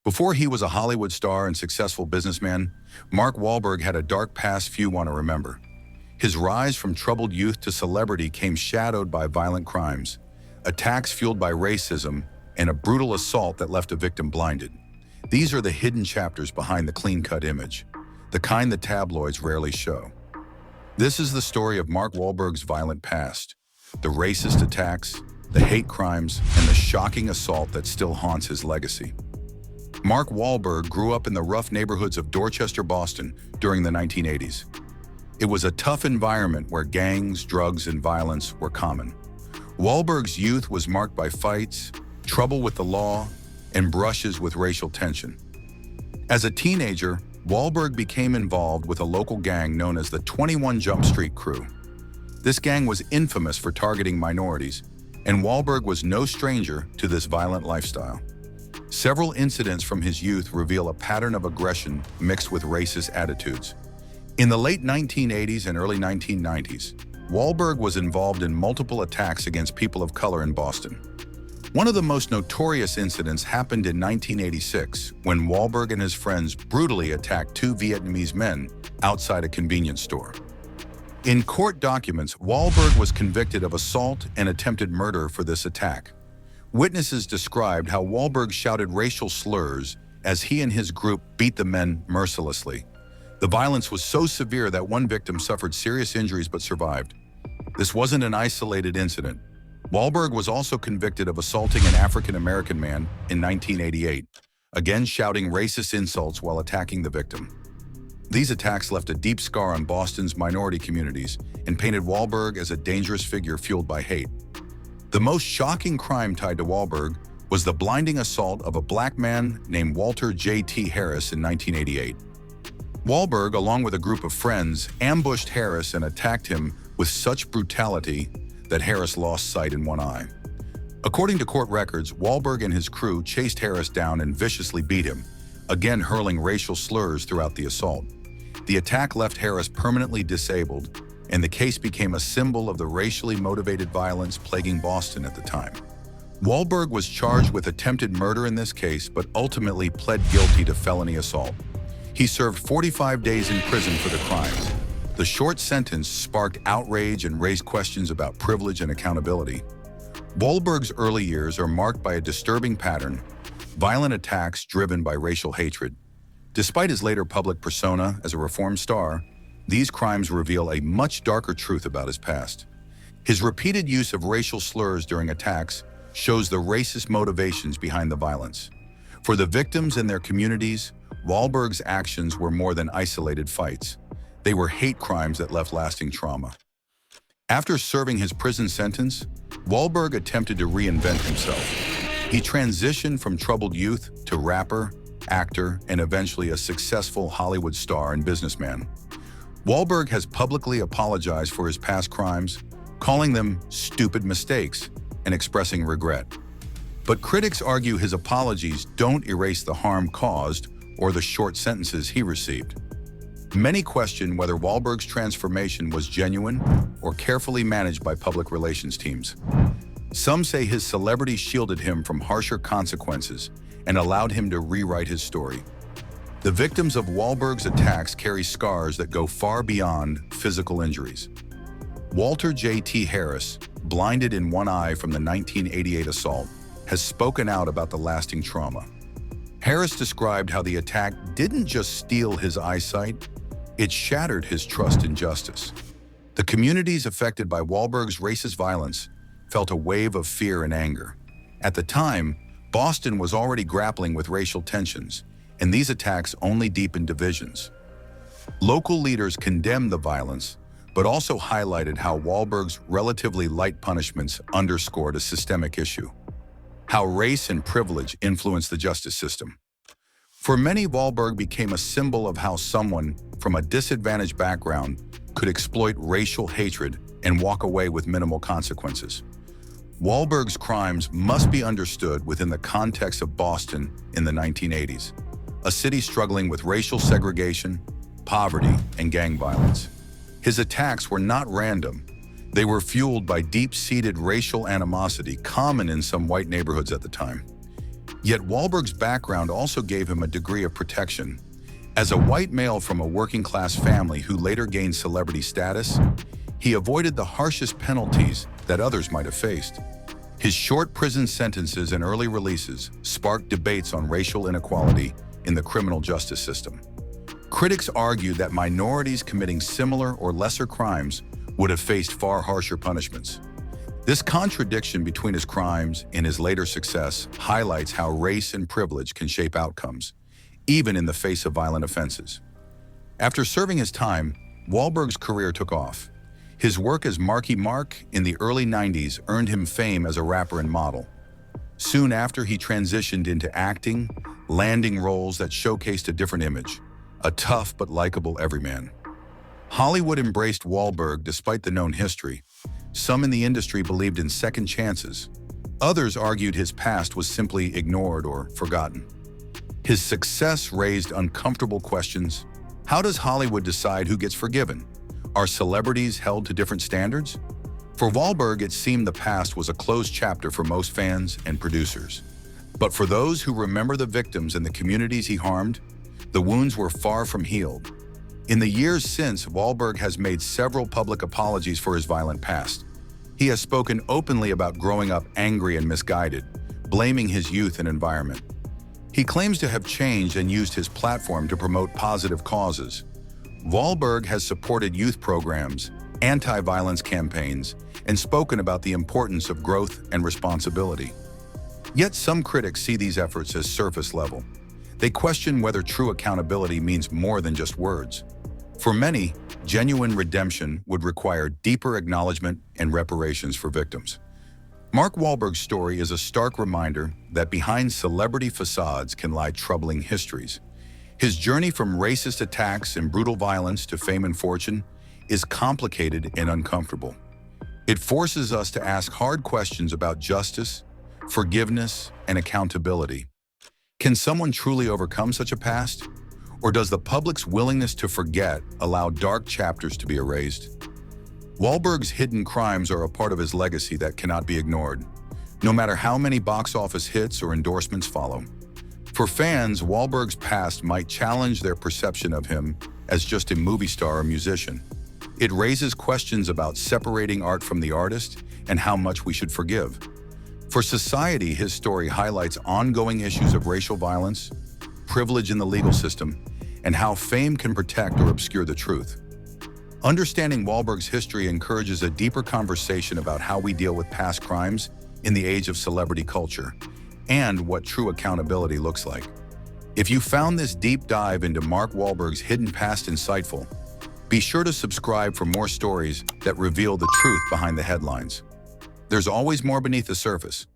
Before he was a Hollywood star and successful businessman, Mark Wahlberg had a dark past few want to remember. His rise from troubled youth to celebrity came shadowed by violent crimes, attacks fueled by racism, and a brutal assault that left a victim blinded. These are the hidden chapters behind the clean-cut image, the kind the tabloids rarely show. This is the story of Mark Wahlberg's violent past, the racist attacks, the hate crimes, and the shocking assault that still haunts his legacy. Mark Wahlberg grew up in the rough neighborhoods of Dorchester, Boston during the 1980s. It was a tough environment where gangs, drugs, and violence were common. Wahlberg's youth was marked by fights, trouble with the law, and brushes with racial tension. As a teenager, Wahlberg became involved with a local gang known as the 21 Jump Street Crew. This gang was infamous for targeting minorities, and Wahlberg was no stranger to this violent lifestyle. Several incidents from his youth reveal a pattern of aggression mixed with racist attitudes. In the late 1980s and early 1990s, Wahlberg was involved in multiple attacks against people of color in Boston. One of the most notorious incidents happened in 1986 when Wahlberg and his friends brutally attacked two Vietnamese men outside a convenience store. In court documents, Wahlberg was convicted of assault and attempted murder for this attack. Witnesses described how Wahlberg shouted racial slurs as he and his group beat the men mercilessly. The violence was so severe that one victim suffered serious injuries but survived. This wasn't an isolated incident. Wahlberg was also convicted of assaulting an African-American man in 1988, again shouting racist insults while attacking the victim. These attacks left a deep scar on Boston's minority communities and painted Wahlberg as a dangerous figure fueled by hate. The most shocking crime tied to Wahlberg was the blinding assault of a black man named Walter J.T. Harris in 1988. Wahlberg, along with a group of friends, ambushed Harris and attacked him with such brutality that Harris lost sight in one eye. According to court records, Wahlberg and his crew chased Harris down and viciously beat him, again hurling racial slurs throughout the assault. The attack left Harris permanently disabled, and the case became a symbol of the racially motivated violence plaguing Boston at the time. Wahlberg was charged with attempted murder in this case, but ultimately pled guilty to felony assault. He served 45 days in prison for the crimes. The short sentence sparked outrage and raised questions about privilege and accountability. Wahlberg's early years are marked by a disturbing pattern, violent attacks driven by racial hatred. Despite his later public persona as a reformed star, these crimes reveal a much darker truth about his past. His repeated use of racial slurs during attacks shows the racist motivations behind the violence. For the victims and their communities, Wahlberg's actions were more than isolated fights. They were hate crimes that left lasting trauma. After serving his prison sentence, Wahlberg attempted to reinvent himself. He transitioned from troubled youth to rapper, actor, and eventually a successful Hollywood star and businessman. Wahlberg has publicly apologized for his past crimes, calling them stupid mistakes and expressing regret. But critics argue his apologies don't erase the harm caused or the short sentences he received. Many question whether Wahlberg's transformation was genuine or carefully managed by public relations teams. Some say his celebrity shielded him from harsher consequences and allowed him to rewrite his story. The victims of Wahlberg's attacks carry scars that go far beyond physical injuries. Walter J.T. Harris, blinded in one eye from the 1988 assault, has spoken out about the lasting trauma. Harris described how the attack didn't just steal his eyesight, it shattered his trust in justice. The communities affected by Wahlberg's racist violence felt a wave of fear and anger. At the time, Boston was already grappling with racial tensions, and these attacks only deepened divisions. Local leaders condemned the violence, but also highlighted how Wahlberg's relatively light punishments underscored a systemic issue, how race and privilege influenced the justice system. For many, Wahlberg became a symbol of how someone from a disadvantaged background could exploit racial hatred and walk away with minimal consequences. Wahlberg's crimes must be understood within the context of Boston in the 1980s, a city struggling with racial segregation, poverty, and gang violence. His attacks were not random. They were fueled by deep-seated racial animosity common in some white neighborhoods at the time. Yet Wahlberg's background also gave him a degree of protection. As a white male from a working-class family who later gained celebrity status, he avoided the harshest penalties that others might have faced. His short prison sentences and early releases sparked debates on racial inequality in the criminal justice system. Critics argued that minorities committing similar or lesser crimes would have faced far harsher punishments. This contradiction between his crimes and his later success highlights how race and privilege can shape outcomes, even in the face of violent offenses. After serving his time, Wahlberg's career took off. His work as Marky Mark in the early 90s earned him fame as a rapper and model. Soon after, he transitioned into acting, landing roles that showcased a different image, a tough but likable everyman. Hollywood embraced Wahlberg despite the known history. Some in the industry believed in second chances. Others argued his past was simply ignored or forgotten. His success raised uncomfortable questions. How does Hollywood decide who gets forgiven? Are celebrities held to different standards? For Wahlberg, it seemed the past was a closed chapter for most fans and producers. But for those who remember the victims and the communities he harmed, the wounds were far from healed. In the years since, Wahlberg has made several public apologies for his violent past. He has spoken openly about growing up angry and misguided, blaming his youth and environment. He claims to have changed and used his platform to promote positive causes. Wahlberg has supported youth programs, anti-violence campaigns, and spoken about the importance of growth and responsibility. Yet some critics see these efforts as surface level. They question whether true accountability means more than just words. For many, genuine redemption would require deeper acknowledgement and reparations for victims. Mark Wahlberg's story is a stark reminder that behind celebrity facades can lie troubling histories. His journey from racist attacks and brutal violence to fame and fortune is complicated and uncomfortable. It forces us to ask hard questions about justice, forgiveness, and accountability. Can someone truly overcome such a past? Or does the public's willingness to forget allow dark chapters to be erased? Wahlberg's hidden crimes are a part of his legacy that cannot be ignored, no matter how many box office hits or endorsements follow. For fans, Wahlberg's past might challenge their perception of him as just a movie star or musician. It raises questions about separating art from the artist and how much we should forgive. For society, his story highlights ongoing issues of racial violence, privilege in the legal system, and how fame can protect or obscure the truth. Understanding Wahlberg's history encourages a deeper conversation about how we deal with past crimes in the age of celebrity culture, and what true accountability looks like. If you found this deep dive into Mark Wahlberg's hidden past insightful, be sure to subscribe for more stories that reveal the truth behind the headlines. There's always more beneath the surface.